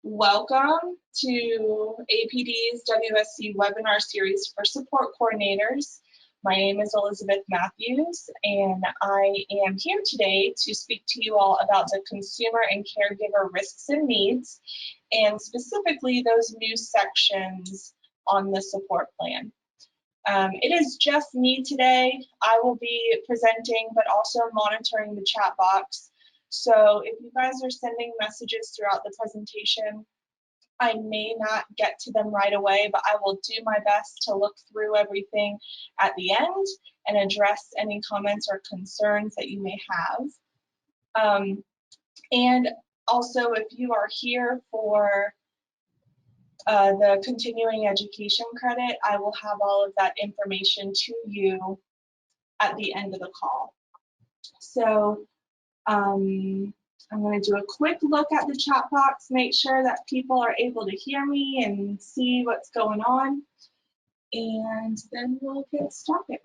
Welcome to APD's WSC webinar series for support coordinators. My name is Elizabeth Matthews, and I am here today to speak to you all about the consumer and caregiver risks and needs, and specifically those new sections on the support plan. It is just me today. I will be presenting, but also monitoring the chat box. So if you guys are sending messages throughout the presentation, I may not get to them right away, but I will do my best to look through everything at the end and address any comments or concerns that you may have. And also, if you are here for the continuing education credit, I will have all of that information to you at the end of the call. So I'm going to do a quick look at the chat box, make sure that people are able to hear me and see what's going on, and then we'll get started.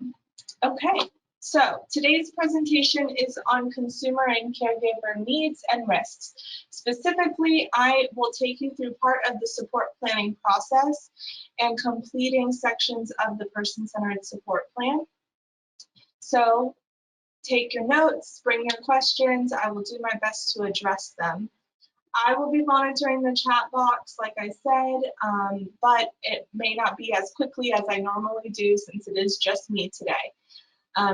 Okay, so today's presentation is on consumer and caregiver needs and risks. Specifically, I will take you through part of the support planning process and completing sections of the person-centered support plan. So take your notes, bring your questions. I will do my best to address them. I will be monitoring the chat box, like I said, but it may not be as quickly as I normally do since it is just me today.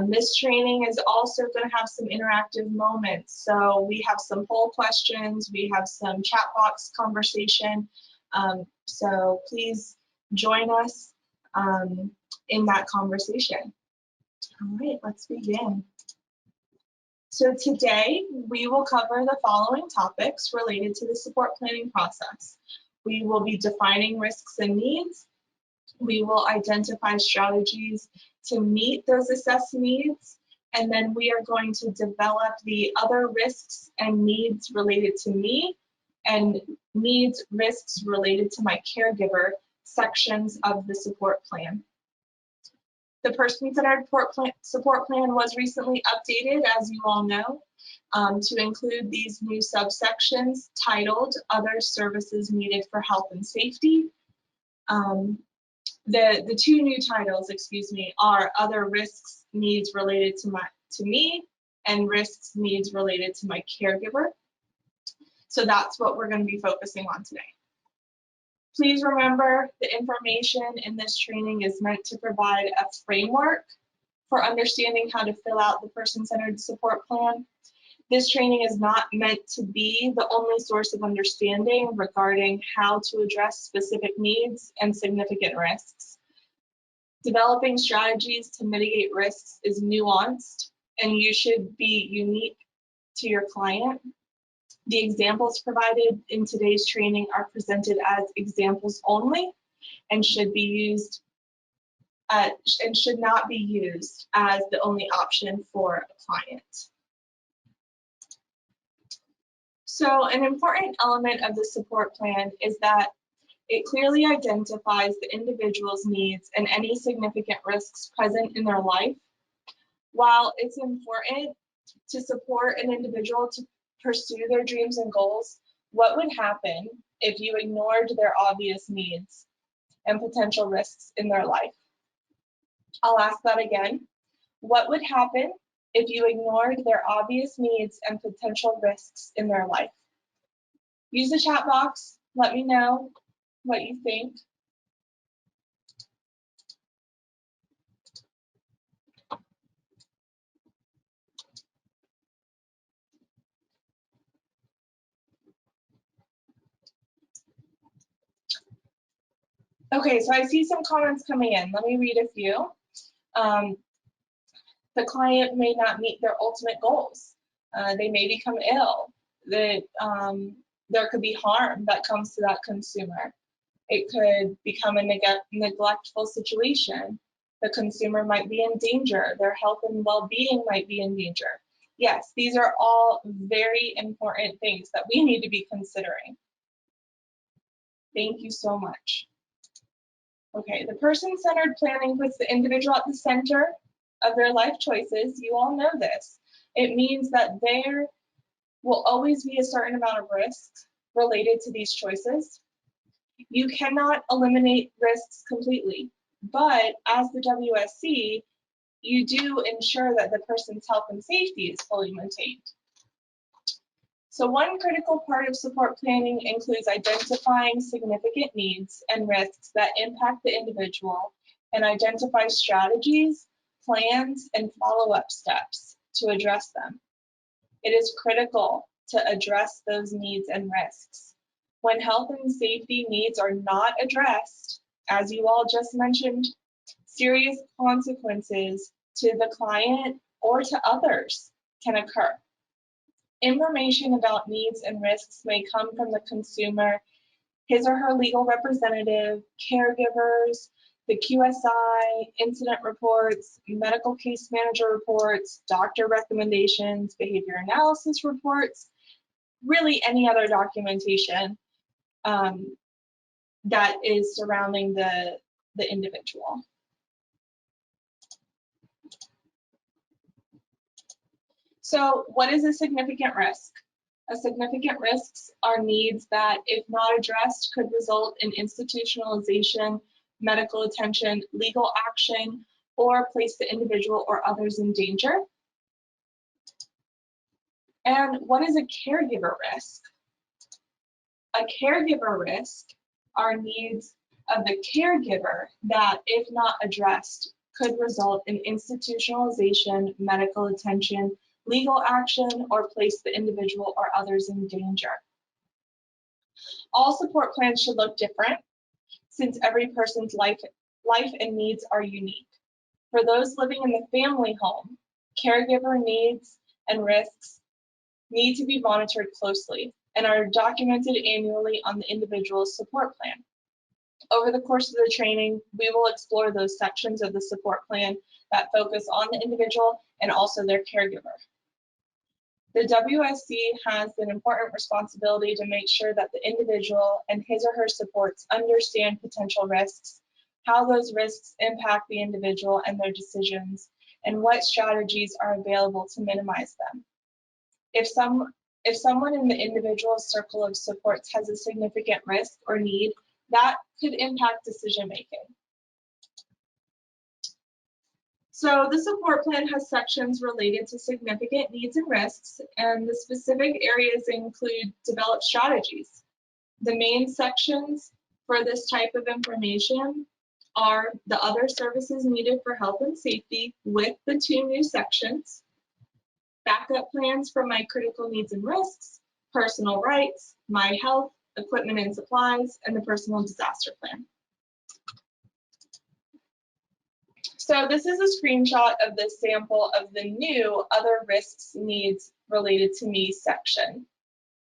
This training is also going to have some interactive moments. So we have some poll questions, we have some chat box conversation. So please join us in that conversation. All right, let's begin. So today we will cover the following topics related to the support planning process. We will be defining risks and needs. We will identify strategies to meet those assessed needs. And then we are going to develop the other risks and needs related to me and needs, risks related to my caregiver sections of the support plan. The person-centered support plan was recently updated, as you all know, to include these new subsections titled Other Services Needed for Health and Safety. The two new titles, are Other Risks Needs Related to me and Risks Needs Related to my caregiver. So that's what we're going to be focusing on today. Please remember, the information in this training is meant to provide a framework for understanding how to fill out the person-centered support plan. This training is not meant to be the only source of understanding regarding how to address specific needs and significant risks. Developing strategies to mitigate risks is nuanced, and you should be unique to your client. The examples provided in today's training are presented as examples only and should be used and should not be used as the only option for a client. So an important element of the support plan is that it clearly identifies the individual's needs and any significant risks present in their life. While it's important to support an individual to pursue their dreams and goals, what would happen if you ignored their obvious needs and potential risks in their life? I'll ask that again. What would happen if you ignored their obvious needs and potential risks in their life? Use the chat box. Let me know what you think. Okay, so I see some comments coming in. Let me read a few. The client may not meet their ultimate goals. They may become ill. There could be harm that comes to that consumer. It could become a neglectful situation. The consumer might be in danger. Their health and well-being might be in danger. Yes, these are all very important things that we need to be considering. Thank you so much. Okay, the person-centered planning puts the individual at the center of their life choices. You all know this. It means that there will always be a certain amount of risk related to these choices. You cannot eliminate risks completely, but as the WSC, you do ensure that the person's health and safety is fully maintained. So one critical part of support planning includes identifying significant needs and risks that impact the individual and identify strategies, plans, and follow-up steps to address them. It is critical to address those needs and risks. When health and safety needs are not addressed, as you all just mentioned, serious consequences to the client or to others can occur. Information about needs and risks may come from the consumer, his or her legal representative, caregivers, the QSI, incident reports, medical case manager reports, doctor recommendations, behavior analysis reports, really any other documentation that is surrounding the individual. So what is a significant risk? A significant risks are needs that, if not addressed, could result in institutionalization, medical attention, legal action, or place the individual or others in danger. And what is a caregiver risk? A caregiver risk are needs of the caregiver that, if not addressed, could result in institutionalization, medical attention, legal action, or place the individual or others in danger. All support plans should look different, since every person's life and needs are unique. For those living in the family home, caregiver needs and risks need to be monitored closely and are documented annually on the individual's support plan. Over the course of the training, we will explore those sections of the support plan that focus on the individual and also their caregiver. The WSC has an important responsibility to make sure that the individual and his or her supports understand potential risks, how those risks impact the individual and their decisions, and what strategies are available to minimize them. If someone in the individual's circle of supports has a significant risk or need, that could impact decision making. So the support plan has sections related to significant needs and risks, and the specific areas include develop strategies. The main sections for this type of information are the other services needed for health and safety with the 2 new sections, backup plans for my critical needs and risks, personal rights, my health, equipment and supplies, and the personal disaster plan. So this is a screenshot of the sample of the new other risks needs related to me section.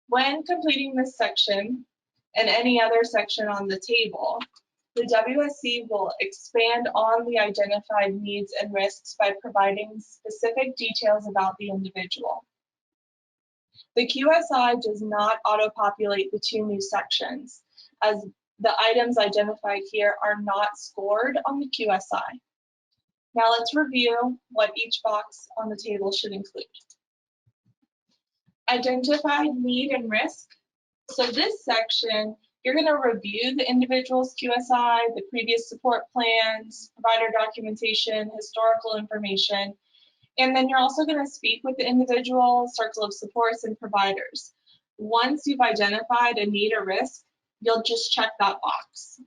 When completing this section and any other section on the table, the WSC will expand on the identified needs and risks by providing specific details about the individual. The QSI does not auto-populate the 2 new sections, as the items identified here are not scored on the QSI. Now let's review what each box on the table should include. Identified need and risk. So this section, you're going to review the individual's QSI, the previous support plans, provider documentation, historical information, and then you're also going to speak with the individual, circle of supports, and providers. Once you've identified a need or risk, you'll just check that box.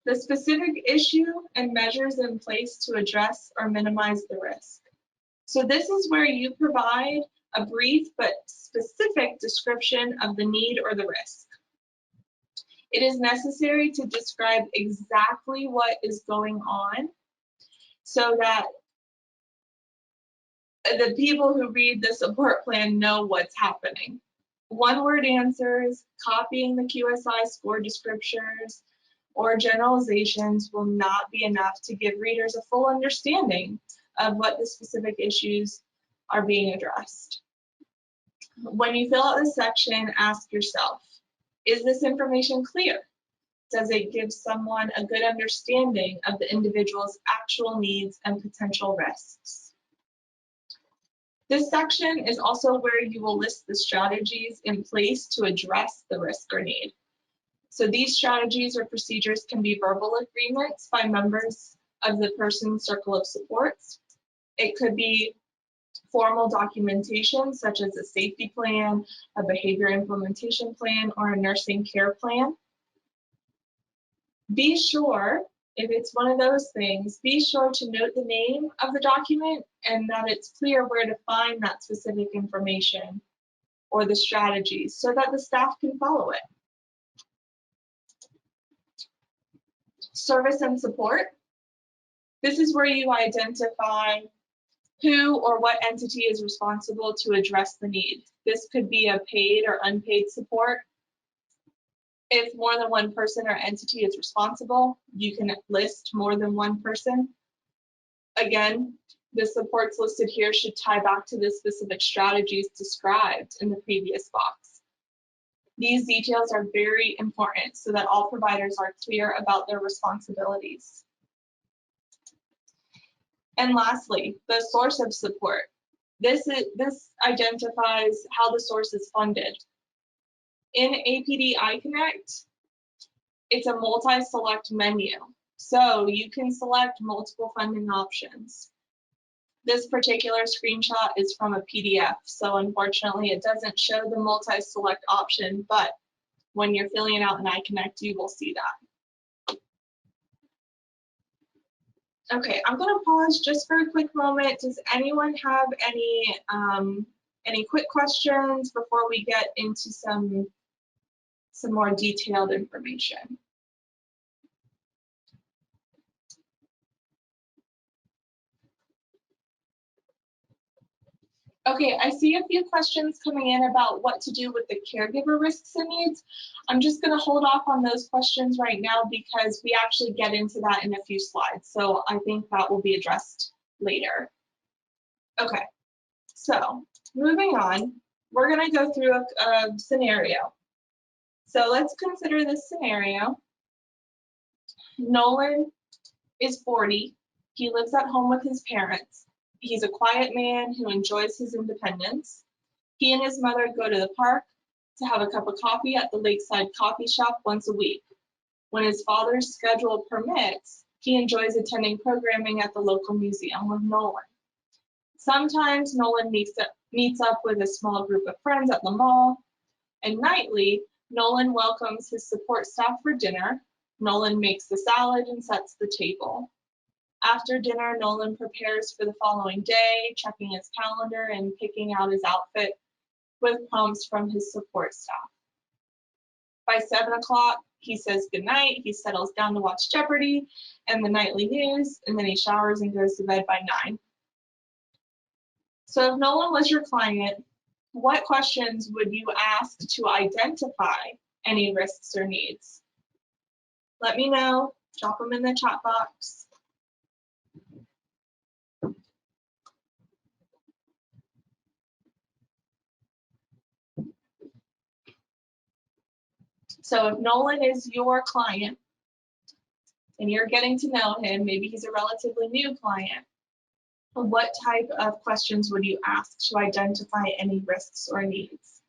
The specific issue and measures in place to address or minimize the risk. So this is where you provide a brief but specific description of the need or the risk. It is necessary to describe exactly what is going on so that the people who read the support plan know what's happening. One-word answers, copying the QSI score descriptors, or generalizations will not be enough to give readers a full understanding of what the specific issues are being addressed. When you fill out this section, ask yourself, is this information clear? Does it give someone a good understanding of the individual's actual needs and potential risks? This section is also where you will list the strategies in place to address the risk or need. So these strategies or procedures can be verbal agreements by members of the person's circle of supports. It could be formal documentation, such as a safety plan, a behavior implementation plan, or a nursing care plan. Be sure, if it's one of those things, be sure to note the name of the document and that it's clear where to find that specific information or the strategies so that the staff can follow it. Service and support. This is where you identify who or what entity is responsible to address the need. This could be a paid or unpaid support. If more than one person or entity is responsible, you can list more than one person. Again, the supports listed here should tie back to the specific strategies described in the previous box. These details are very important so that all providers are clear about their responsibilities. And lastly, the source of support. This identifies how the source is funded. In APD iConnect, it's a multi-select menu, so you can select multiple funding options. This particular screenshot is from a PDF, so unfortunately it doesn't show the multi-select option, but when you're filling it out in iConnect, you will see that. Okay, I'm going to pause just for a quick moment. Does anyone have any quick questions before we get into some more detailed information? Okay, I see a few questions coming in about what to do with the caregiver risks and needs. I'm just going to hold off on those questions right now because we actually get into that in a few slides. So I think that will be addressed later. Okay, so moving on, we're going to go through a scenario. So let's consider this scenario. Nolan is 40. He lives at home with his parents. He's a quiet man who enjoys his independence. He and his mother go to the park to have a cup of coffee at the lakeside coffee shop once a week. When his father's schedule permits, he enjoys attending programming at the local museum with Nolan. Sometimes Nolan meets up with a small group of friends at the mall, and nightly, Nolan welcomes his support staff for dinner. Nolan makes the salad and sets the table. After dinner, Nolan prepares for the following day, checking his calendar and picking out his outfit with prompts from his support staff. By 7 o'clock, he says goodnight, he settles down to watch Jeopardy and the nightly news, and then he showers and goes to bed by 9. So if Nolan was your client, what questions would you ask to identify any risks or needs? Let me know, drop them in the chat box. So if Nolan is your client and you're getting to know him, maybe he's a relatively new client, what type of questions would you ask to identify any risks or needs?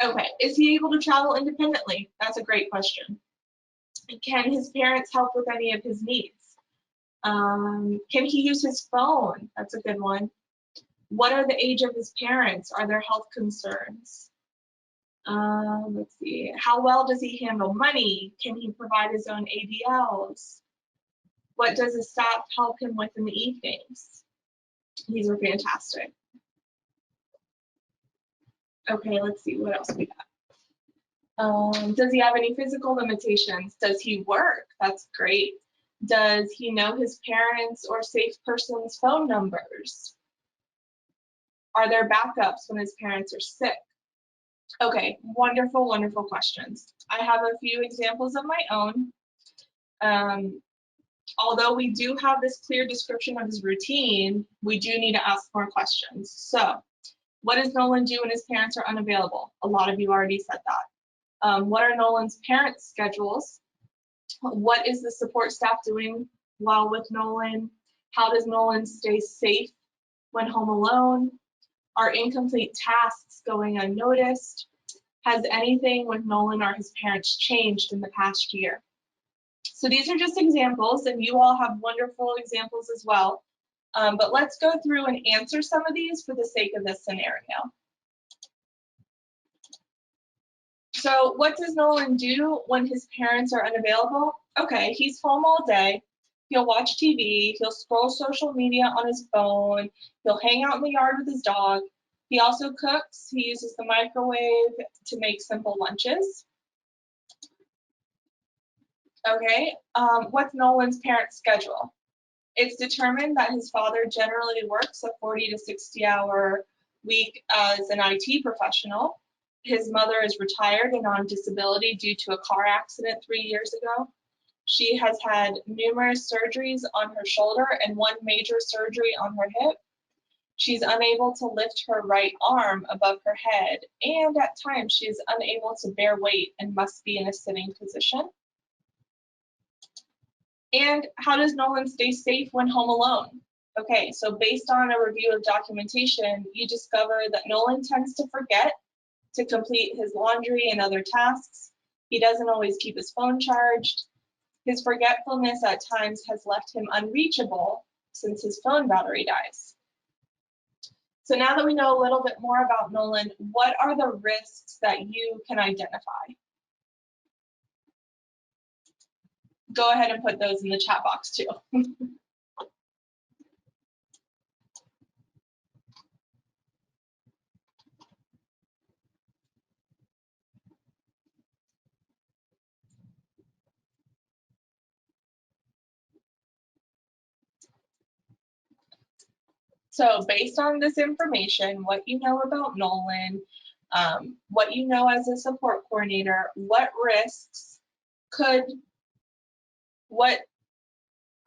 Okay, is he able to travel independently? That's a great question. Can his parents help with any of his needs? Can he use his phone? That's a good one. What are the age of his parents? Are there health concerns? Let's see, how well does he handle money? Can he provide his own ADLs? What does his staff help him with in the evenings? These are fantastic. Okay, let's see what else we got. Does he have any physical limitations? Does he work? That's great. Does he know his parents or safe person's phone numbers? Are there backups when his parents are sick? Okay, wonderful, wonderful questions. I have a few examples of my own. Although we do have this clear description of his routine, we do need to ask more questions. So, what does Nolan do when his parents are unavailable? A lot of you already said that. What are Nolan's parents' schedules? What is the support staff doing while with Nolan? How does Nolan stay safe when home alone? Are incomplete tasks going unnoticed? Has anything with Nolan or his parents changed in the past year? So these are just examples, and you all have wonderful examples as well. But let's go through and answer some of these for the sake of this scenario. So what does Nolan do when his parents are unavailable? Okay, he's home all day. He'll watch TV, he'll scroll social media on his phone, he'll hang out in the yard with his dog. He also cooks, he uses the microwave to make simple lunches. Okay, what's Nolan's parents' schedule? It's determined that his father generally works a 40 to 60 hour week as an IT professional. His mother is retired and on disability due to a car accident 3 years ago. She has had numerous surgeries on her shoulder and one major surgery on her hip. She's unable to lift her right arm above her head, and at times she is unable to bear weight and must be in a sitting position. And how does Nolan stay safe when home alone? Okay, so based on a review of documentation, you discover that Nolan tends to forget to complete his laundry and other tasks. He doesn't always keep his phone charged. His forgetfulness at times has left him unreachable since his phone battery dies. So now that we know a little bit more about Nolan, what are the risks that you can identify? Go ahead and put those in the chat box too. So based on this information, what you know about Nolan, what you know as a support coordinator, what risks could, what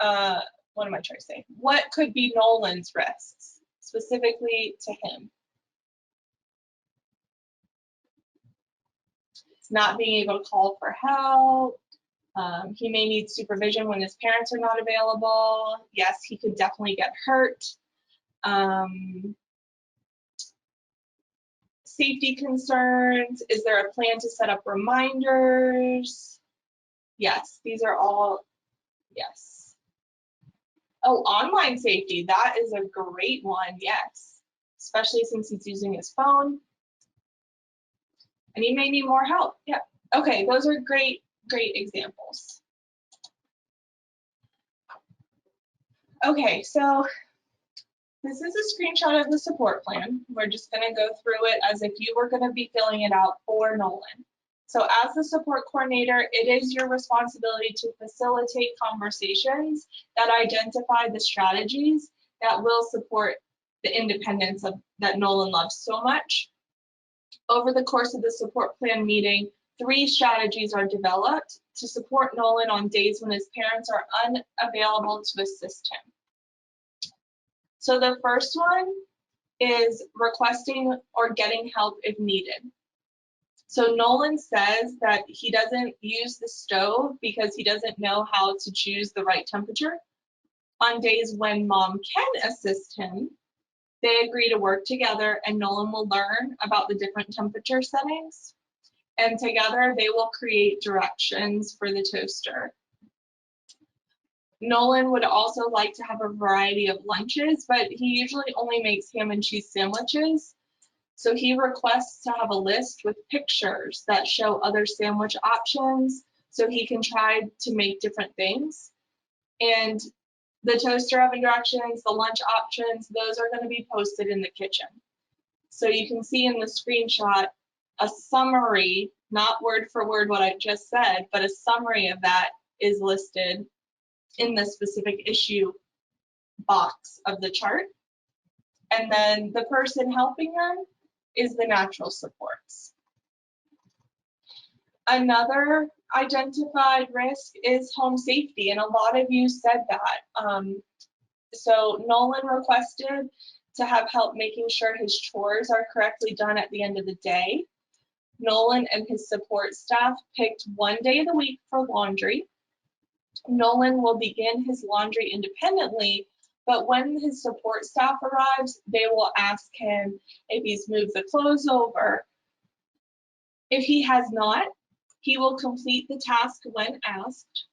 am I trying to say? What could be Nolan's risks specifically to him? It's not being able to call for help. He may need supervision when his parents are not available. Yes, he could definitely get hurt. Safety concerns. Is there a plan to set up reminders? Yes, these are all yes. Oh, online safety. That is a great one. Yes, especially since he's using his phone. And he may need more help. Yeah. Okay, those are great examples. Okay, so this is a screenshot of the support plan. We're just going to go through it as if you were going to be filling it out for Nolan. So as the support coordinator, it is your responsibility to facilitate conversations that identify the strategies that will support the independence that Nolan loves so much. Over the course of the support plan meeting, 3 strategies are developed to support Nolan on days when his parents are unavailable to assist him. So the first one is requesting or getting help if needed. So Nolan says that he doesn't use the stove because he doesn't know how to choose the right temperature. On days when mom can assist him, they agree to work together and Nolan will learn about the different temperature settings. And together they will create directions for the toaster. Nolan would also like to have a variety of lunches, but he usually only makes ham and cheese sandwiches. So he requests to have a list with pictures that show other sandwich options so he can try to make different things. And the toaster oven directions, the lunch options, those are going to be posted in the kitchen. So you can see in the screenshot a summary, not word for word what I just said, but a summary of that is listed in the specific issue box of the chart. And then the person helping them is the natural supports. Another identified risk is home safety, and a lot of you said that. So Nolan requested to have help making sure his chores are correctly done at the end of the day. Nolan and his support staff picked one day of the week for laundry. Nolan will begin his laundry independently But when his support staff arrives, they will ask him if he's moved the clothes over. If he has not, he will complete the task when asked.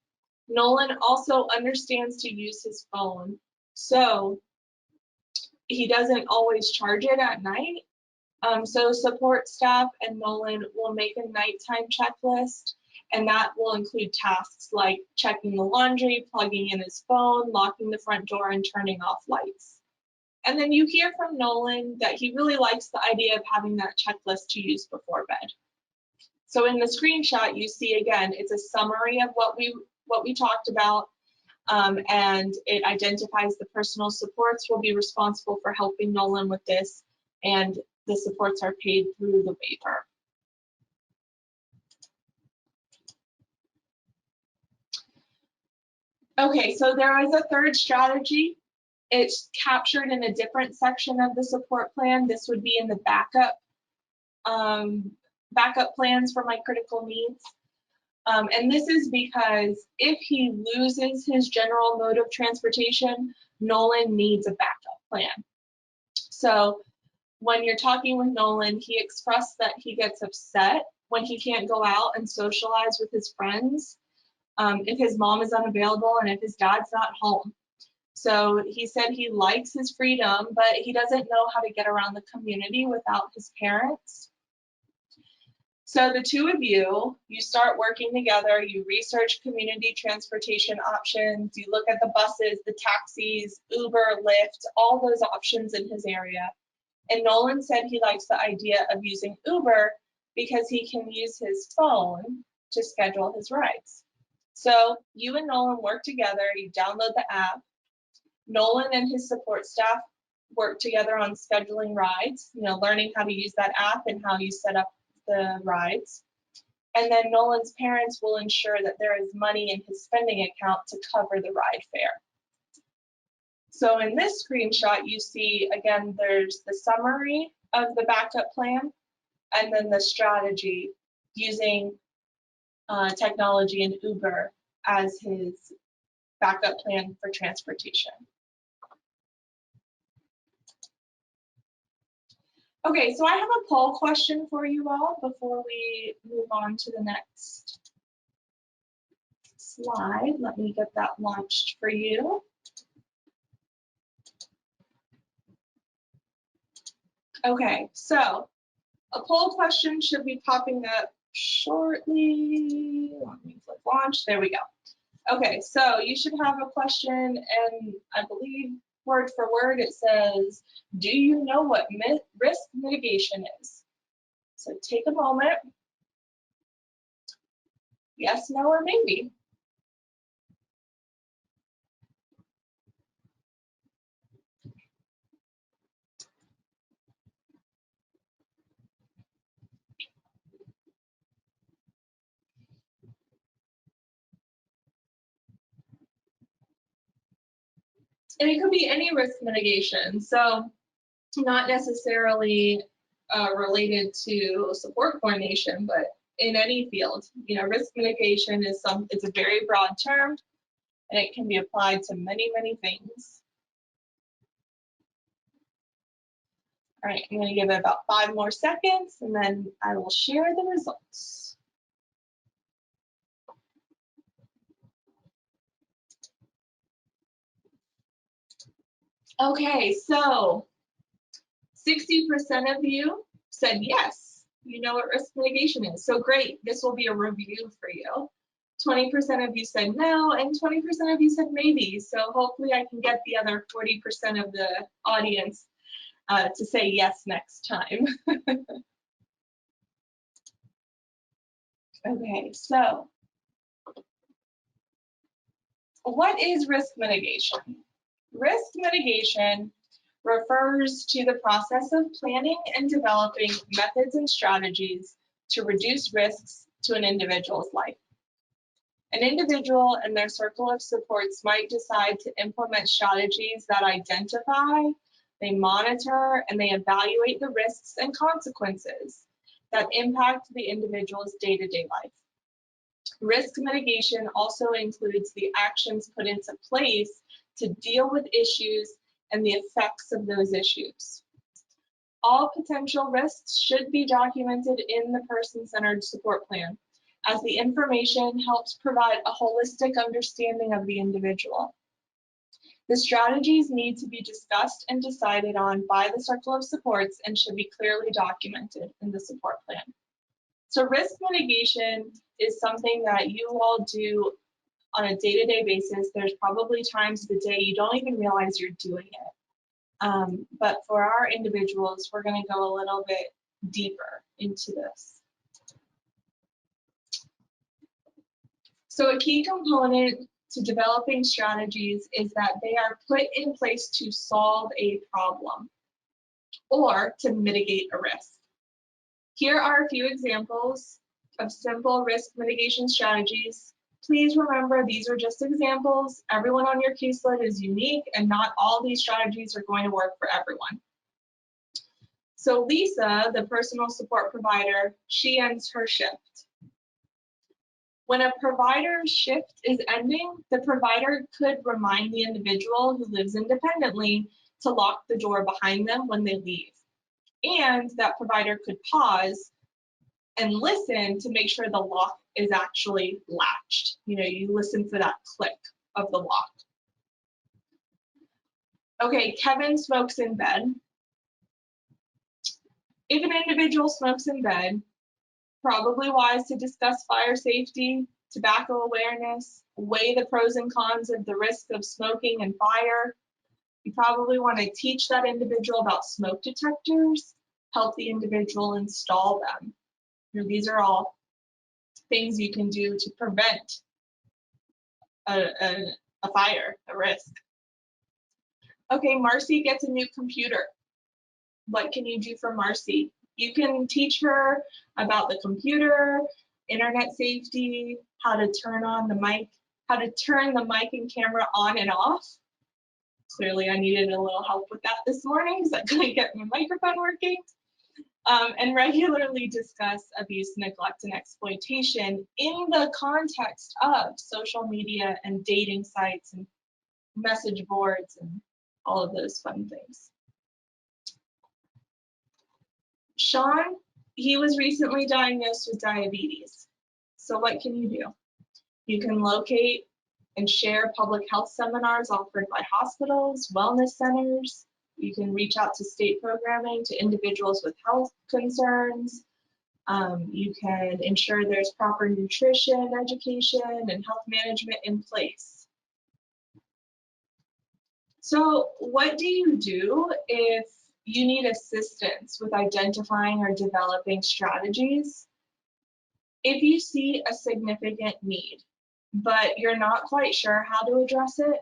Nolan also understands to use his phone, so he doesn't always charge it at night. So support staff and Nolan will make a nighttime checklist, and that will include tasks like checking the laundry, plugging in his phone, locking the front door, and turning off lights. And then you hear from Nolan that he really likes the idea of having that checklist to use before bed. So in the screenshot, you see again, it's a summary of what we talked about, and it identifies the personal supports will be responsible for helping Nolan with this, and the supports are paid through the waiver. Okay, so there is a third strategy. It's captured in a different section of the support plan. This would be in the backup plans for my critical needs. And this is because if he loses his general mode of transportation, Nolan needs a backup plan. So when you're talking with Nolan, he expressed that he gets upset when he can't go out and socialize with his friends, if his mom is unavailable and if his dad's not home. So he said he likes his freedom, but he doesn't know how to get around the community without his parents. So the two of you start working together, you research community transportation options, you look at the buses, the taxis, Uber, Lyft, all those options in his area. And Nolan said he likes the idea of using Uber because he can use his phone to schedule his rides. So you and Nolan work together, you download the app. Nolan and his support staff work together on scheduling rides, learning how to use that app and how you set up the rides. And then Nolan's parents will ensure that there is money in his spending account to cover the ride fare. So in this screenshot, you see, again, there's the summary of the backup plan and then the strategy using technology and Uber as his backup plan for transportation. Okay, so I have a poll question for you all before we move on to the next slide. Let me get that launched for you. Okay, so a poll question should be popping up shortly. Let me click launch. There we go. Okay, so you should have a question, and I believe word for word it says, do you know what risk mitigation is? So take a moment. Yes, no, or maybe. And it could be any risk mitigation. So not necessarily related to support coordination, but in any field. Risk mitigation is it's a very broad term, and it can be applied to many, many things. All right, I'm going to give it about 5 more seconds, and then I will share the results. Okay, so 60% of you said yes, you know what risk mitigation is. So great, this will be a review for you. 20% of you said no, and 20% of you said maybe. So hopefully I can get the other 40% of the audience to say yes next time. Okay, so what is risk mitigation? Risk mitigation refers to the process of planning and developing methods and strategies to reduce risks to an individual's life. An individual and their circle of supports might decide to implement strategies that identify, they monitor, and they evaluate the risks and consequences that impact the individual's day-to-day life. Risk mitigation also includes the actions put into place to deal with issues and the effects of those issues. All potential risks should be documented in the person-centered support plan, as the information helps provide a holistic understanding of the individual. The strategies need to be discussed and decided on by the circle of supports and should be clearly documented in the support plan. So risk mitigation is something that you all do on a day-to-day basis. There's probably times of the day you don't even realize you're doing it. But for our individuals, we're going to go a little bit deeper into this. So a key component to developing strategies is that they are put in place to solve a problem or to mitigate a risk. Here are a few examples of simple risk mitigation strategies. Please remember, these are just examples. Everyone on your caseload is unique, and not all these strategies are going to work for everyone. So Lisa, the personal support provider, she ends her shift. When a provider's shift is ending, the provider could remind the individual who lives independently to lock the door behind them when they leave. And that provider could pause and listen to make sure the lock is actually latched. You know, you listen for that click of the lock. Okay, Kevin smokes in bed. If an individual smokes in bed, probably wise to discuss fire safety, tobacco awareness, weigh the pros and cons of the risk of smoking and fire. You probably want to teach that individual about smoke detectors, help the individual install them. You know, these are all things you can do to prevent a fire, a risk. Okay, Marcy gets a new computer. What can you do for Marcy? You can teach her about the computer, internet safety, how to turn on the mic, how to turn the mic and camera on and off. Clearly, I needed a little help with that this morning because I couldn't get my microphone working. And regularly discuss abuse, neglect, and exploitation in the context of social media and dating sites and message boards and all of those fun things. Sean, he was recently diagnosed with diabetes. So what can you do? You can locate and share public health seminars offered by hospitals, wellness centers. You can reach out to state programming to individuals with health concerns. You can ensure there's proper nutrition, education, and health management in place. So what do you do if you need assistance with identifying or developing strategies? If you see a significant need, but you're not quite sure how to address it,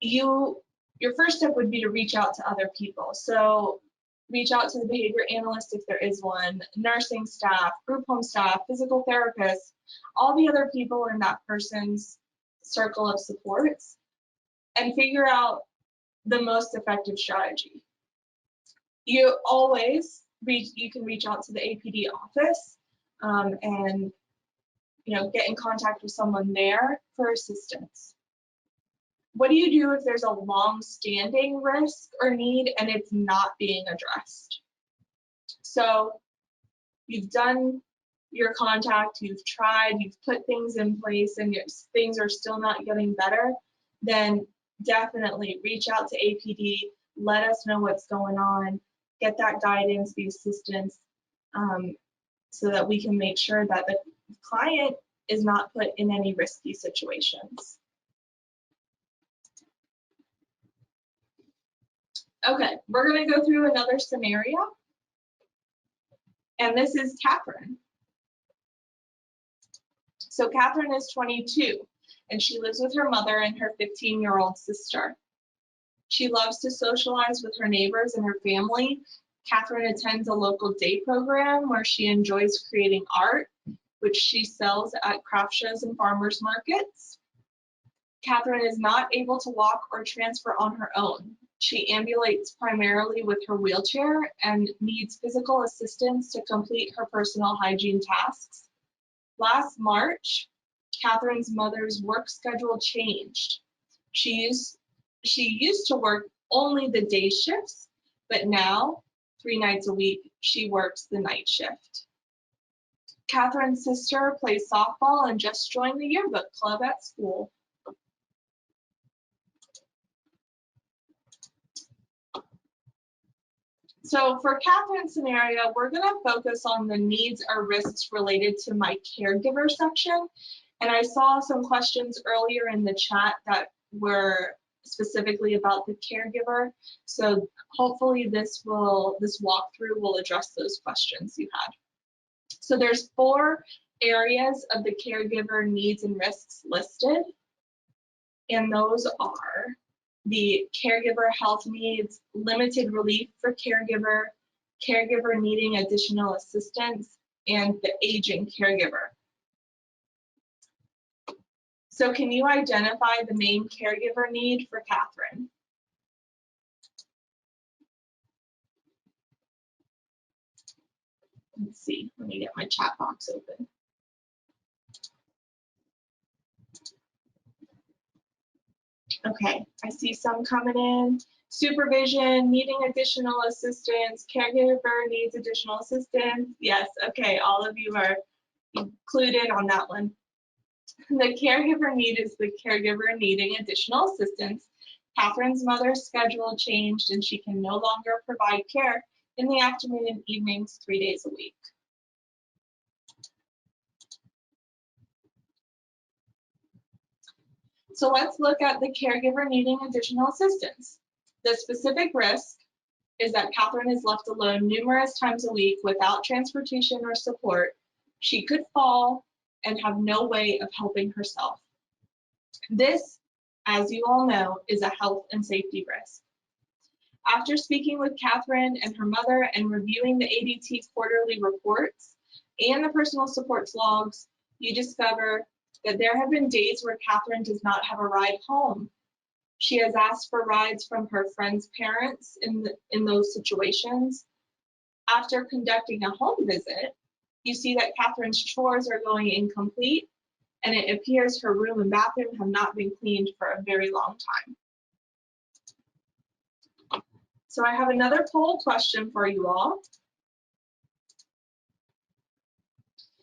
your first step would be to reach out to other people. So reach out to the behavior analyst if there is one, nursing staff, group home staff, physical therapists, all the other people in that person's circle of supports, and figure out the most effective strategy. You can reach out to the APD office and get in contact with someone there for assistance. What do you do if there's a long-standing risk or need and it's not being addressed? So you've done your contact, you've tried, you've put things in place, and things are still not getting better, then definitely reach out to APD, let us know what's going on, get that guidance, the assistance, so that we can make sure that the client is not put in any risky situations. Okay, we're going to go through another scenario, and this is Katherine. So Katherine is 22, and she lives with her mother and her 15-year-old sister. She loves to socialize with her neighbors and her family. Katherine attends a local day program where she enjoys creating art, which she sells at craft shows and farmers markets. Katherine is not able to walk or transfer on her own. She ambulates primarily with her wheelchair and needs physical assistance to complete her personal hygiene tasks. Last March, Katherine's mother's work schedule changed. She used to work only the day shifts, but now 3 nights a week she works the night shift. Catherine's sister plays softball and just joined the yearbook club at school. So for Catherine's scenario, we're going to focus on the needs or risks related to my caregiver section. And I saw some questions earlier in the chat that were specifically about the caregiver. So hopefully this walkthrough will address those questions you had. So there's 4 areas of the caregiver needs and risks listed. And those are the caregiver health needs, limited relief for caregiver, caregiver needing additional assistance, and the aging caregiver. So can you identify the main caregiver need for Katherine? Let's see, let me get my chat box open. Okay, I see some coming in. Supervision, needing additional assistance, caregiver needs additional assistance. Yes, okay, all of you are included on that one. The caregiver need is the caregiver needing additional assistance. Katherine's mother's schedule changed and she can no longer provide care in the afternoon and evenings 3 days a week. So let's look at the caregiver needing additional assistance. The specific risk is that Katherine is left alone numerous times a week without transportation or support. She could fall and have no way of helping herself. This, as you all know, is a health and safety risk. After speaking with Katherine and her mother and reviewing the ADT quarterly reports and the personal supports logs, you discover that there have been days where Katherine does not have a ride home. She has asked for rides from her friends' parents in those situations. After conducting a home visit, you see that Katherine's chores are going incomplete, and it appears her room and bathroom have not been cleaned for a very long time. So I have another poll question for you all.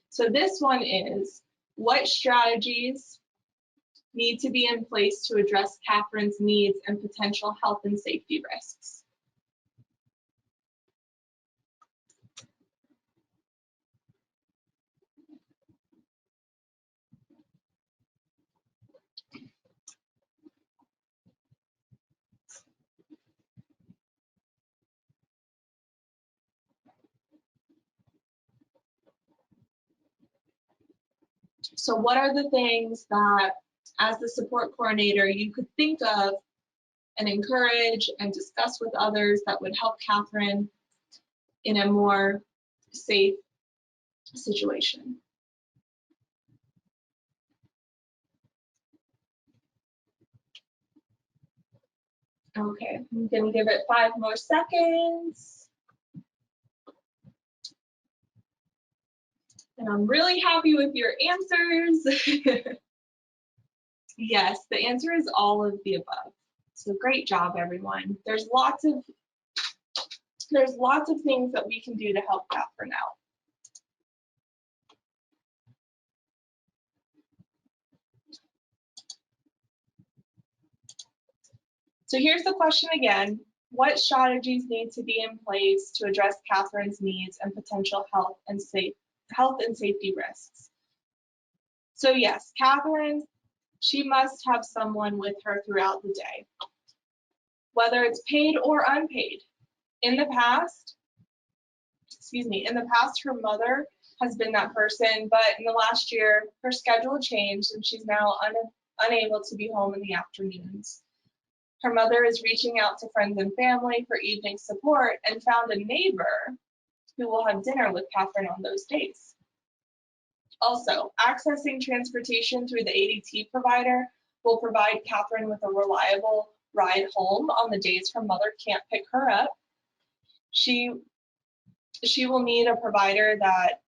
So this one is, what strategies need to be in place to address Katherine's needs and potential health and safety risks? So what are the things that, as the support coordinator, you could think of and encourage and discuss with others that would help Katherine in a more safe situation? Okay, I'm gonna give it 5 more seconds. And I'm really happy with your answers. Yes, the answer is all of the above. So great job, everyone. There's lots of things that we can do to help Katherine out. So here's the question again. What strategies need to be in place to address Katherine's needs and potential health and safety risks? So yes, Katherine, she must have someone with her throughout the day, whether it's paid or unpaid. In the past, her mother has been that person, but in the last year, her schedule changed and she's now unable to be home in the afternoons. Her mother is reaching out to friends and family for evening support and found a neighbor who will have dinner with Katherine on those days. Also, accessing transportation through the ADT provider will provide Katherine with a reliable ride home on the days her mother can't pick her up. She will need a provider that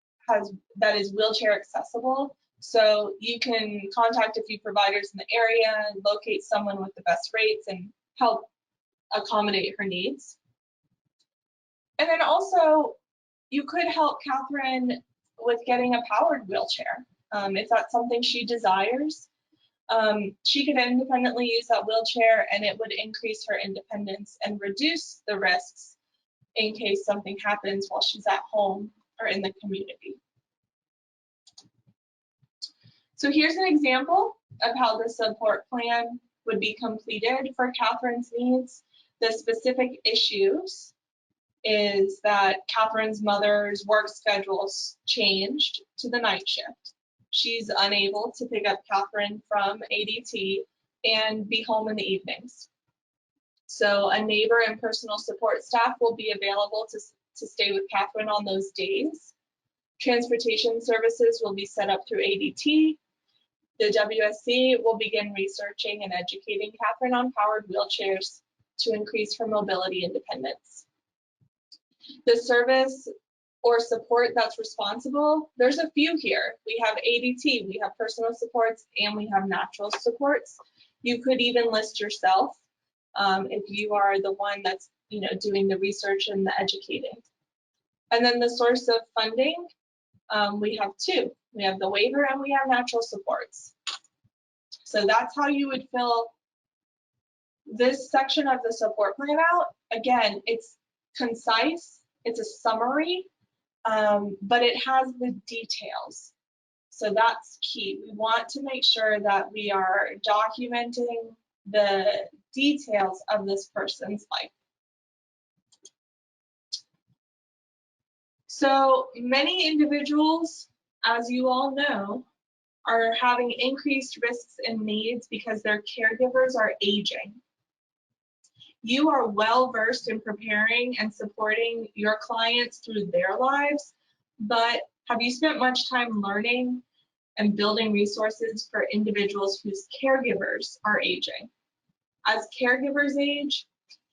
is wheelchair accessible So you can contact a few providers in the area, locate someone with the best rates, and help accommodate her needs. And then also, you could help Katherine with getting a powered wheelchair. If that's something she desires, she could independently use that wheelchair, and it would increase her independence and reduce the risks in case something happens while she's at home or in the community. So here's an example of how the support plan would be completed for Katherine's needs. The specific issues is that Katherine's mother's work schedules changed to the night shift. She's unable to pick up Katherine from ADT and be home in the evenings. So a neighbor and personal support staff will be available to stay with Katherine on those days. Transportation services will be set up through ADT. The WSC will begin researching and educating Katherine on powered wheelchairs to increase her mobility independence. The service or support that's responsible, there's a few here. We have ADT, we have personal supports, and we have natural supports. You could even list yourself if you are the one that's doing the research and the educating. And then the source of funding, we have two. We have the waiver and we have natural supports. So that's how you would fill this section of the support plan out. Again, it's concise, it's a summary, but it has the details. So that's key. We want to make sure that we are documenting the details of this person's life. So many individuals, as you all know, are having increased risks and needs because their caregivers are aging. You are well versed in preparing and supporting your clients through their lives, but have you spent much time learning and building resources for individuals whose caregivers are aging? As caregivers age,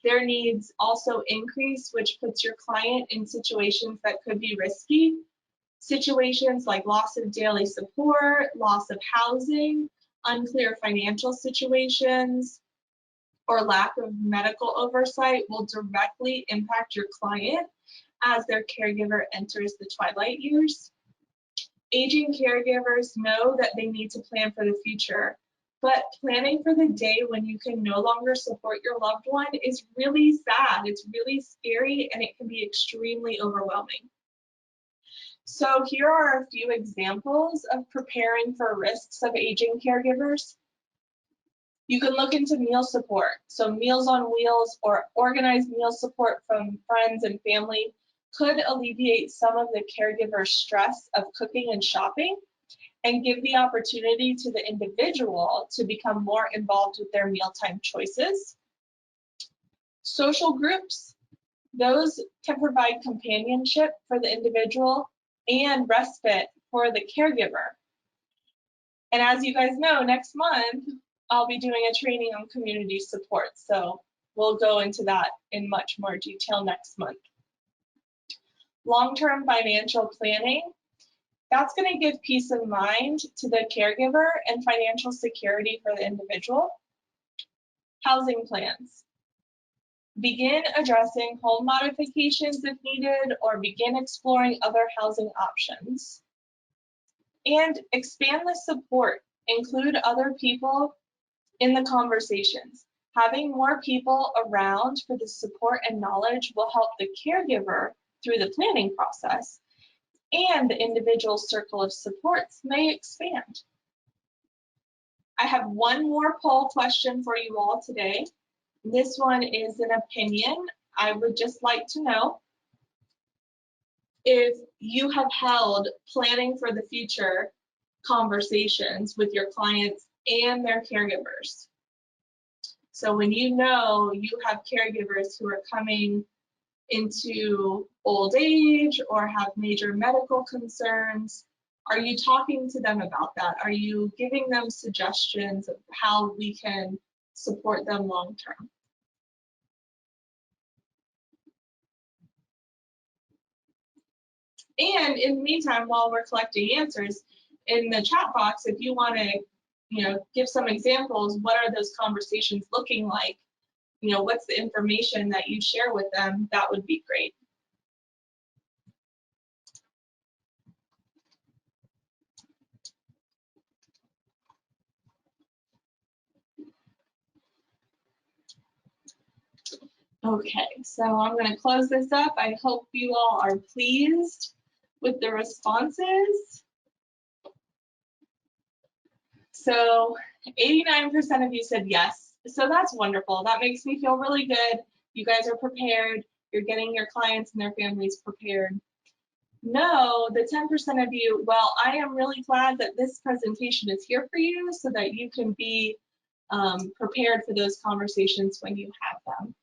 their needs also increase, which puts your client in situations that could be risky. Situations like loss of daily support, loss of housing, unclear financial situations, or lack of medical oversight will directly impact your client as their caregiver enters the twilight years. Aging caregivers know that they need to plan for the future, but planning for the day when you can no longer support your loved one is really sad, it's really scary, and it can be extremely overwhelming. So here are a few examples of preparing for risks of aging caregivers. You can look into meal support. So Meals on Wheels or organized meal support from friends and family could alleviate some of the caregiver stress of cooking and shopping and give the opportunity to the individual to become more involved with their mealtime choices. Social groups, those can provide companionship for the individual and respite for the caregiver. And as you guys know, next month, I'll be doing a training on community support. So we'll go into that in much more detail next month. Long-term financial planning, that's going to give peace of mind to the caregiver and financial security for the individual. Housing plans. Begin addressing home modifications if needed, or begin exploring other housing options. And expand the support. Include other people in the conversations. Having more people around for the support and knowledge will help the caregiver through the planning process, and the individual circle of supports may expand. I have one more poll question for you all today. This one is an opinion. I would just like to know if you have held planning for the future conversations with your clients and their caregivers. So when you know you have caregivers who are coming into old age or have major medical concerns, are you talking to them about that? Are you giving them suggestions of how we can support them long term? And in the meantime, while we're collecting answers, in the chat box, if you want to, give some examples, what are those conversations looking like? What's the information that you share with them? That would be great. Okay, so I'm going to close this up. I hope you all are pleased with the responses. So 89% of you said yes. So that's wonderful. That makes me feel really good. You guys are prepared. You're getting your clients and their families prepared. No, the 10% of you, well, I am really glad that this presentation is here for you so that you can be prepared for those conversations when you have them.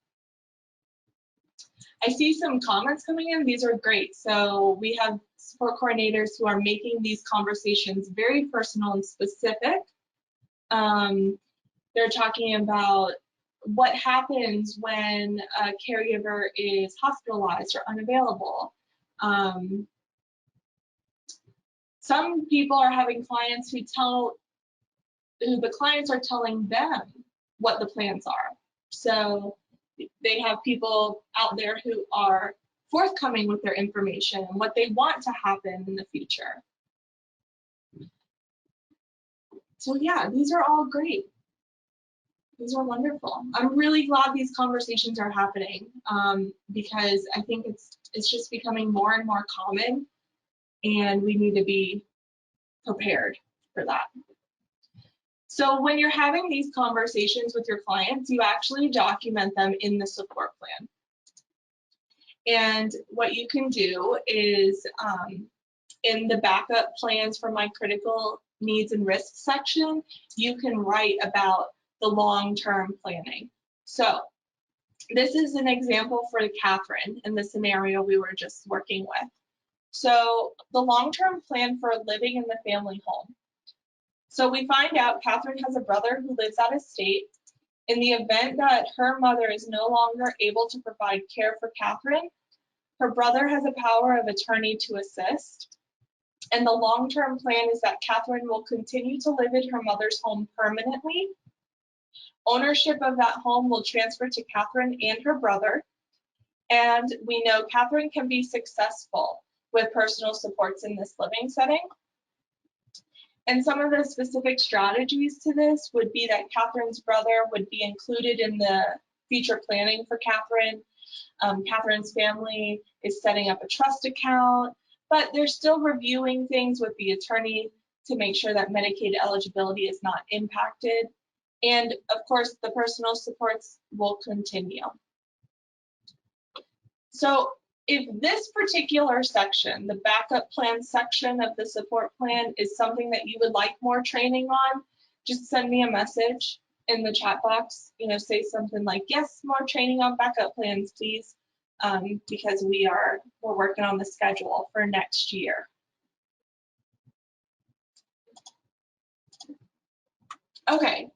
I see some comments coming in. These are great. So we have support coordinators who are making these conversations very personal and specific. They're talking about what happens when a caregiver is hospitalized or unavailable. Some people are having clients who the clients are telling them what the plans are. So they have people out there who are forthcoming with their information and what they want to happen in the future. So yeah, these are all great. These are wonderful. I'm really glad these conversations are happening because I think it's just becoming more and more common, and we need to be prepared for that. So when you're having these conversations with your clients, you actually document them in the support plan. And what you can do is in the backup plans for my critical needs and risks section, you can write about the long-term planning. So this is an example for Katherine in the scenario we were just working with. So the long-term plan for living in the family home. So we find out Katherine has a brother who lives out of state. In the event that her mother is no longer able to provide care for Katherine, her brother has a power of attorney to assist. And the long-term plan is that Katherine will continue to live in her mother's home permanently. Ownership of that home will transfer to Katherine and her brother. And we know Katherine can be successful with personal supports in this living setting. And some of the specific strategies to this would be that Katherine's brother would be included in the future planning for Katherine. Katherine's family is setting up a trust account, but they're still reviewing things with the attorney to make sure that Medicaid eligibility is not impacted. And of course, the personal supports will continue. So if this particular section, the backup plan section of the support plan, is something that you would like more training on, just send me a message in the chat box. Say something like, yes, more training on backup plans, please, because we're working on the schedule for next year. Okay.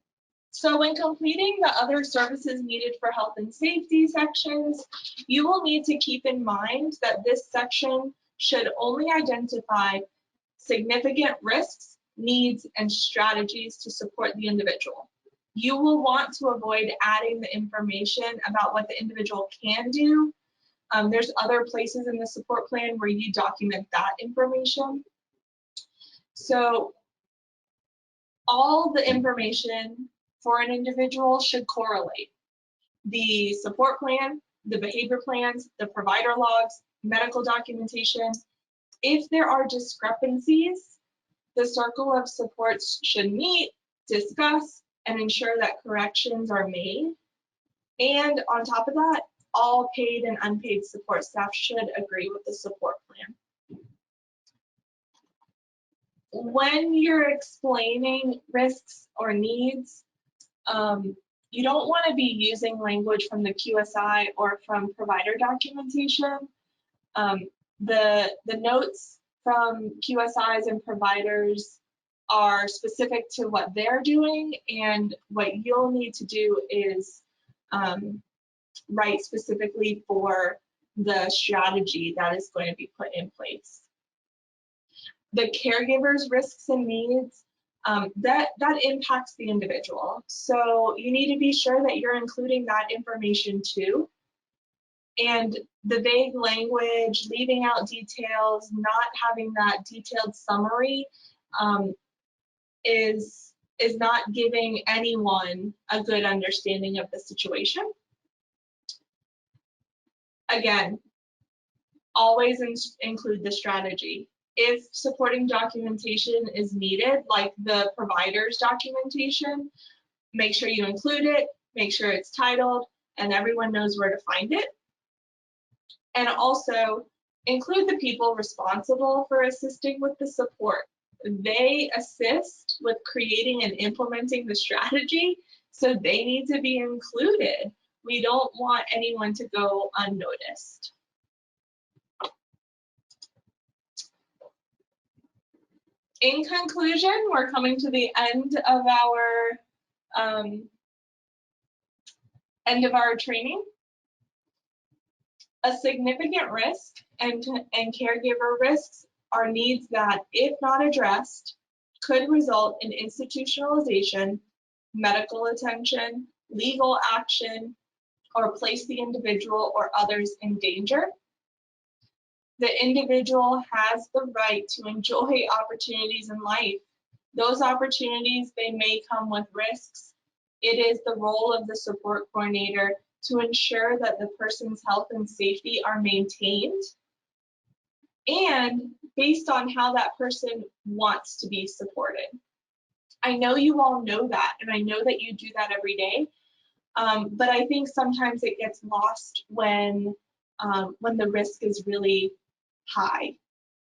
So when completing the other services needed for health and safety sections, you will need to keep in mind that this section should only identify significant risks, needs, and strategies to support the individual. You will want to avoid adding the information about what the individual can do. There's other places in the support plan where you document that information. So all the information for an individual should correlate. The support plan, the behavior plans, the provider logs, medical documentation. If there are discrepancies, the circle of supports should meet, discuss, and ensure that corrections are made. And on top of that, all paid and unpaid support staff should agree with the support plan. When you're explaining risks or needs, you don't want to be using language from the QSI or from provider documentation. The notes from QSIs and providers are specific to what they're doing, and what you'll need to do is write specifically for the strategy that is going to be put in place. The caregiver's risks and needs, that impacts the individual. So you need to be sure that you're including that information too. And the vague language, leaving out details, not having that detailed summary is not giving anyone a good understanding of the situation. Again, always include the strategy. If supporting documentation is needed, like the provider's documentation, make sure you include it, make sure it's titled, and everyone knows where to find it. And also include the people responsible for assisting with the support. They assist with creating and implementing the strategy, so they need to be included. We don't want anyone to go unnoticed. In conclusion, we're coming to the end of our training. A significant risk and caregiver risks are needs that, if not addressed, could result in institutionalization, medical attention, legal action, or place the individual or others in danger. The individual has the right to enjoy opportunities in life. Those opportunities, they may come with risks. It is the role of the support coordinator to ensure that the person's health and safety are maintained, and based on how that person wants to be supported. I know you all know that, and I know that you do that every day, but I think sometimes it gets lost when the risk is really high.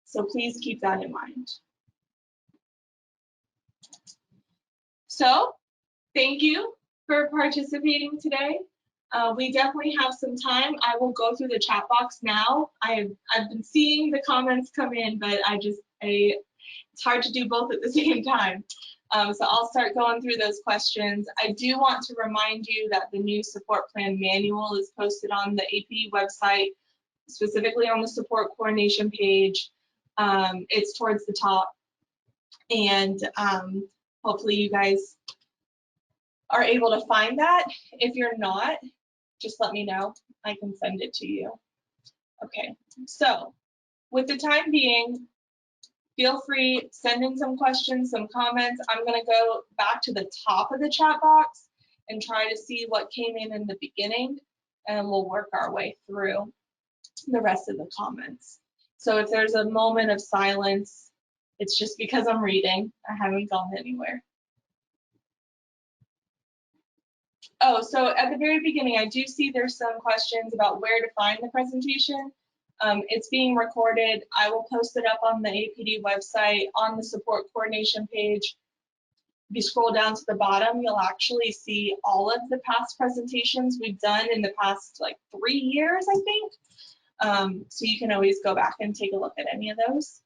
So please keep that in mind. So thank you for participating today. We definitely have some time. I will go through the chat box now. I've been seeing the comments come in, but it's hard to do both at the same time. So I'll start going through those questions. I do want to remind you that the new support plan manual is posted on the APD website, specifically on the support coordination page. It's towards the top, and hopefully you guys are able to find that. If you're not, just let me know. I can send it to you. Okay, so with the time being, feel free, send in some questions, some comments. I'm gonna go back to the top of the chat box and try to see what came in the beginning, and we'll work our way through the rest of the comments. So if there's a moment of silence, it's just because I'm reading. I haven't gone anywhere. Oh, so at the very beginning, I do see there's some questions about where to find the presentation. It's being recorded. I will post it up on the APD website on the support coordination page. If you scroll down to the bottom, you'll actually see all of the past presentations we've done in the past like 3 years, I think. So you can always go back and take a look at any of those.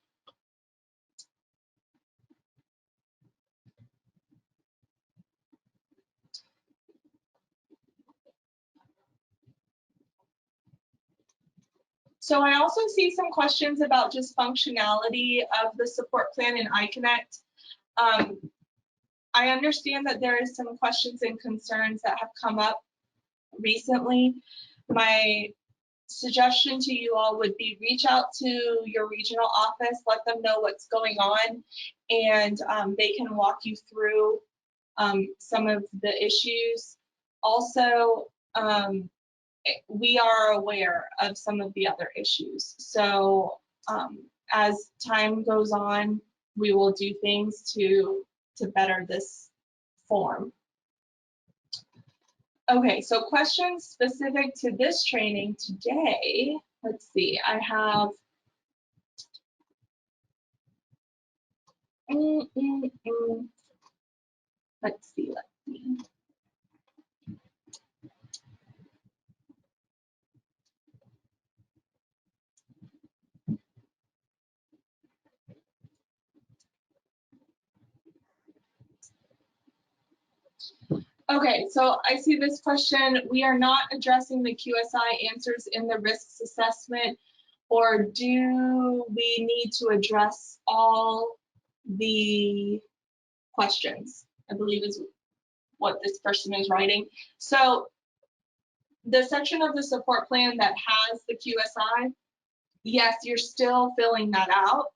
So I also see some questions about just functionality of the support plan in iConnect. I understand that there is some questions and concerns that have come up recently. My suggestion to you all would be reach out to your regional office, let them know what's going on, and they can walk you through some of the issues. Also, we are aware of some of the other issues. So as time goes on, we will do things to better this form. Okay, so questions specific to this training today. Let's see, I have let's see. Okay, so I see this question. We are not addressing the QSI answers in the risks assessment Or do we need to address all the questions? I believe is what this person is writing. So the section of the support plan that has the QSI, yes, you're still filling that out.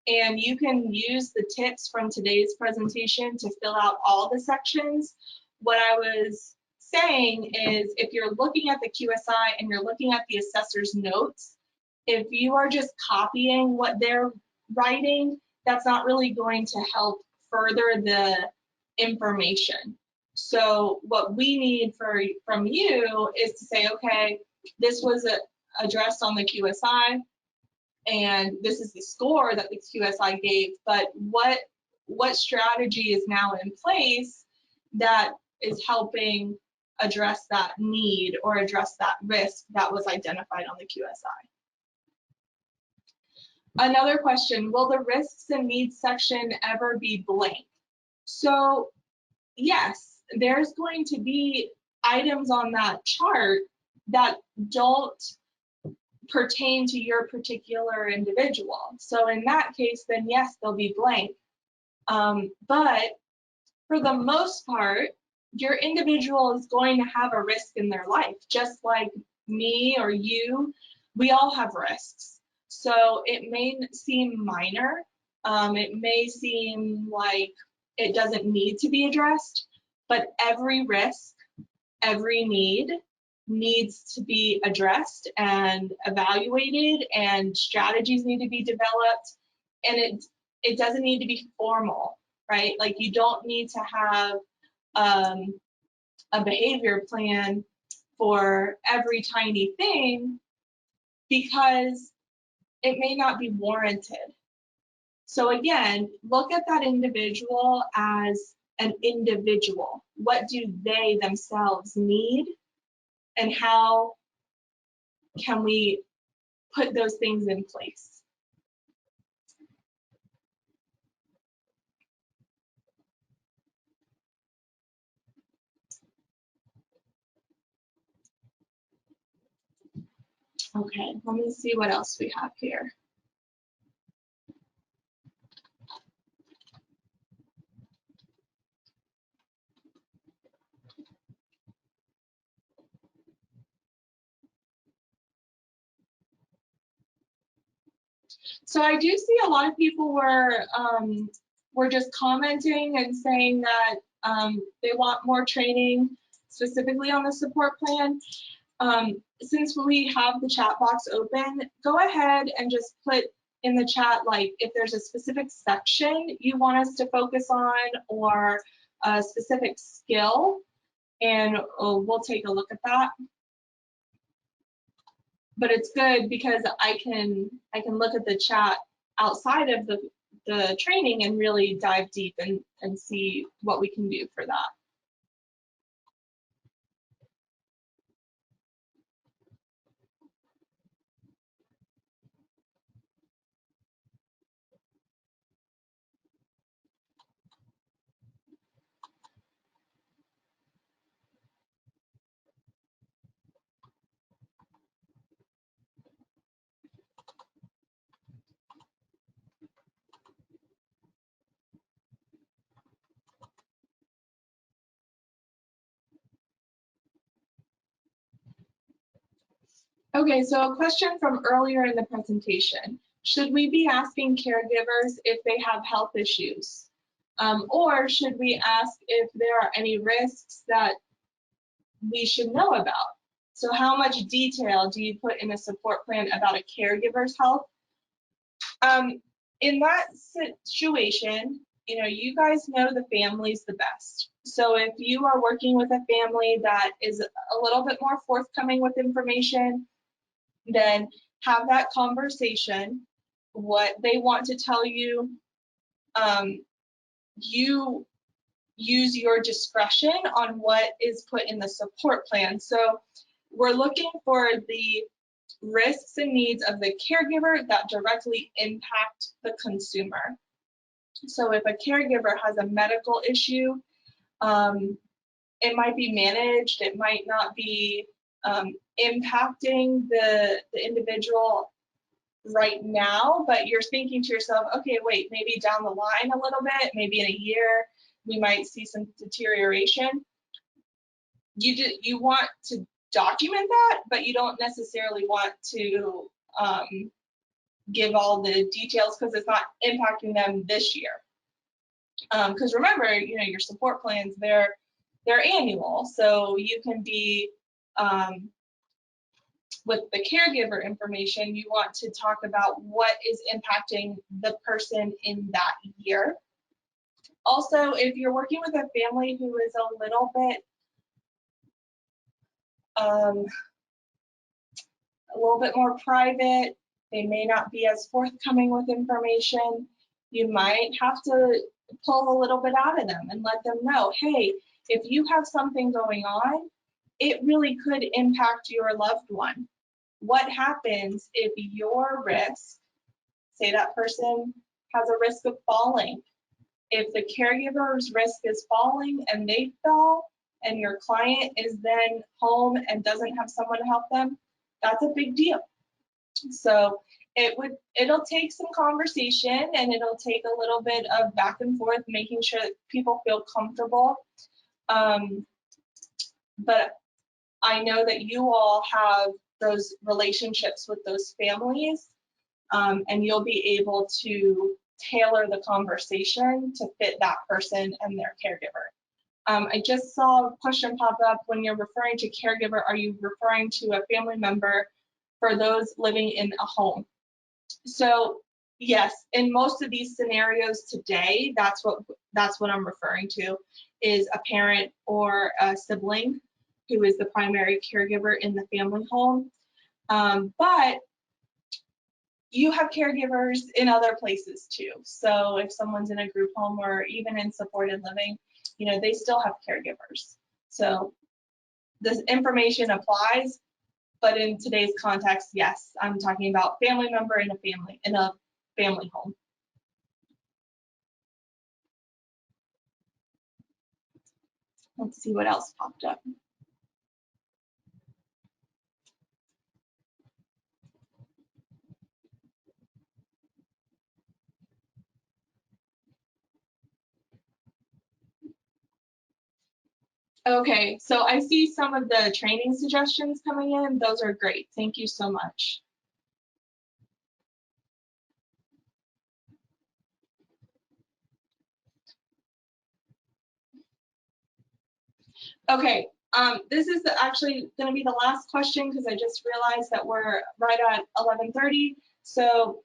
And you can use the tips from today's presentation to fill out all the sections. What I was saying is if you're looking at the QSI and you're looking at the assessor's notes, if you are just copying what they're writing, that's not really going to help further the information. So what we need from you is to say, okay, this was addressed on the QSI, and this is the score that the QSI gave, but what strategy is now in place that is helping address that need or address that risk that was identified on the QSI? Another question, will the risks and needs section ever be blank? So yes, there's going to be items on that chart that don't pertain to your particular individual. So in that case, then yes, they'll be blank. But for the most part, your individual is going to have a risk in their life, just like me or you. We all have risks. So it may seem minor. It may seem like it doesn't need to be addressed, but every risk, every need needs to be addressed and evaluated, and strategies need to be developed, and it doesn't need to be formal, right? Like you don't need to have a behavior plan for every tiny thing because it may not be warranted. So again, look at that individual as an individual. What do they themselves need? And how can we put those things in place? Okay, let me see what else we have here. So I do see a lot of people were just commenting and saying that they want more training specifically on the support plan. Since we have the chat box open, go ahead and just put in the chat, like if there's a specific section you want us to focus on or a specific skill, and we'll take a look at that. But it's good because I can look at the chat outside of the training and really dive deep and see what we can do for that. Okay, so a question from earlier in the presentation. Should we be asking caregivers if they have health issues? Or should we ask if there are any risks that we should know about? So how much detail do you put in a support plan about a caregiver's health? In that situation, you guys know the families the best. So if you are working with a family that is a little bit more forthcoming with information, then have that conversation. What they want to tell you, you use your discretion on what is put in the support plan. So we're looking for the risks and needs of the caregiver that directly impact the consumer. So if a caregiver has a medical issue, it might be managed, it might not be impacting the individual right now, but you're thinking to yourself, okay, wait, maybe down the line a little bit, maybe in a year, we might see some deterioration. You want to document that, but you don't necessarily want to give all the details because it's not impacting them this year. Because remember, your support plans, they're annual, so you can be with the caregiver information, you want to talk about what is impacting the person in that year. Also, if you're working with a family who is a little bit more private, they may not be as forthcoming with information, you might have to pull a little bit out of them and let them know, hey, if you have something going on, it really could impact your loved one. What happens if your risk, say that person has a risk of falling, if the caregiver's risk is falling and they fell and your client is then home and doesn't have someone to help them, that's a big deal. So it'll take some conversation and it'll take a little bit of back and forth, making sure that people feel comfortable. But I know that you all have those relationships with those families, and you'll be able to tailor the conversation to fit that person and their caregiver. I just saw a question pop up, when you're referring to caregiver, are you referring to a family member for those living in a home? So yes, in most of these scenarios today, that's what I'm referring to, is a parent or a sibling who is the primary caregiver in the family home. But you have caregivers in other places too. So if someone's in a group home or even in supported living, they still have caregivers. So this information applies, but in today's context, yes, I'm talking about family member in a family home. Let's see what else popped up. Okay, so I see some of the training suggestions coming in. Those are great. Thank you so much. Okay, this is actually going to be the last question because I just realized that we're right at 11:30. So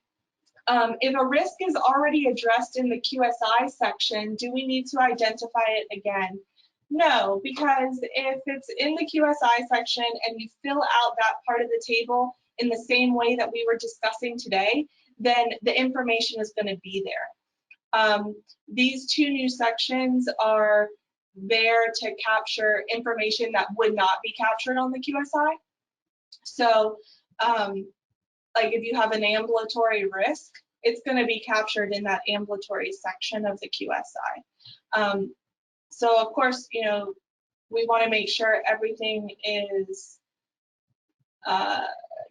if a risk is already addressed in the QSI section, do we need to identify it again? No, because if it's in the QSI section and you fill out that part of the table in the same way that we were discussing today, then the information is going to be there. These two new sections are there to capture information that would not be captured on the QSI. So like if you have an ambulatory risk, it's going to be captured in that ambulatory section of the QSI. So of course, we want to make sure everything is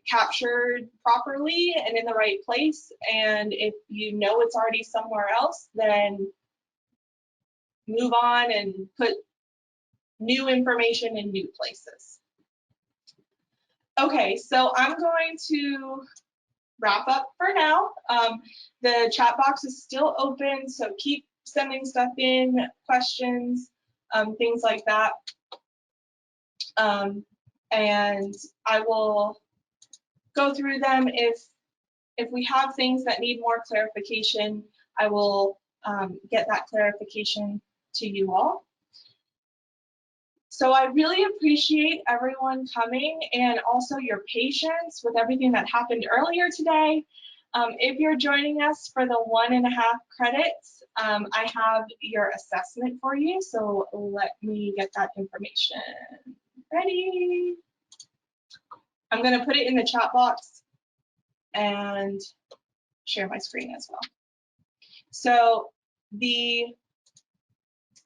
captured properly and in the right place. And if it's already somewhere else, then move on and put new information in new places. Okay, so I'm going to wrap up for now. The chat box is still open, so keep sending stuff in, questions, things like that. And I will go through them. If we have things that need more clarification, I will get that clarification to you all. So I really appreciate everyone coming and also your patience with everything that happened earlier today. If you're joining us for the 1.5 credits, I have your assessment for you. So let me get that information ready. I'm going to put it in the chat box and share my screen as well. So the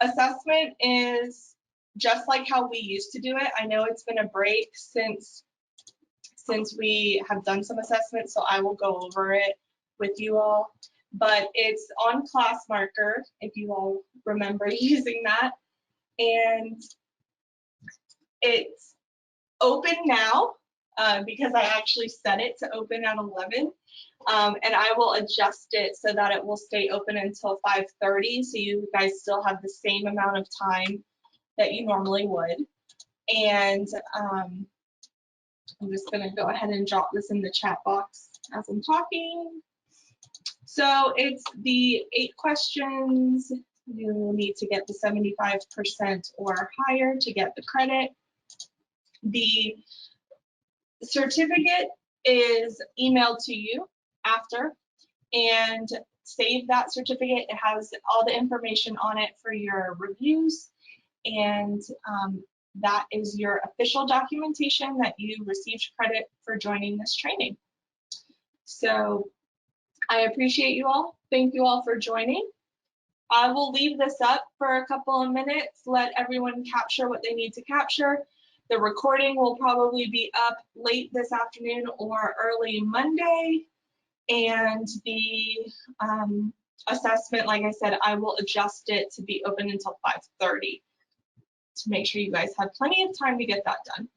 assessment is just like how we used to do it. I know it's been a break since since we have done some assessments, so I will go over it with you all. But it's on Classmarker, if you all remember using that. And it's open now because I actually set it to open at 11. And I will adjust it so that it will stay open until 5:30, so you guys still have the same amount of time that you normally would. And I'm just going to go ahead and drop this in the chat box as I'm talking. So it's the 8 questions. You need to get the 75% or higher to get the credit. The certificate is emailed to you after, and save that certificate. It has all the information on it for your reviews, and that is your official documentation that you received credit for joining this training. So I appreciate you all. Thank you all for joining. I will leave this up for a couple of minutes, let everyone capture what they need to capture. The recording will probably be up late this afternoon or early Monday. And the assessment, like I said, I will adjust it to be open until 5:30 to make sure you guys have plenty of time to get that done.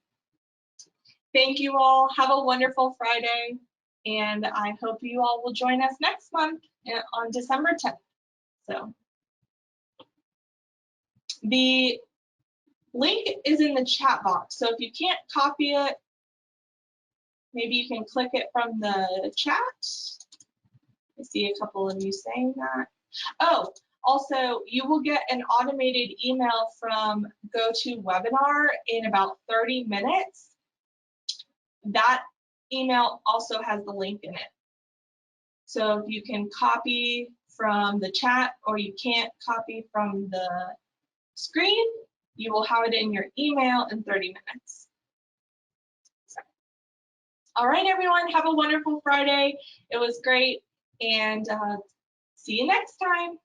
Thank you all. Have a wonderful Friday. And I hope you all will join us next month on December 10th. So the link is in the chat box. So if you can't copy it, maybe you can click it from the chat. I see a couple of you saying that. Oh, also, you will get an automated email from GoToWebinar in about 30 minutes. That email also has the link in it. So if you can copy from the chat or you can't copy from the screen, you will have it in your email in 30 minutes. So, all right, everyone, have a wonderful Friday. It was great, and see you next time.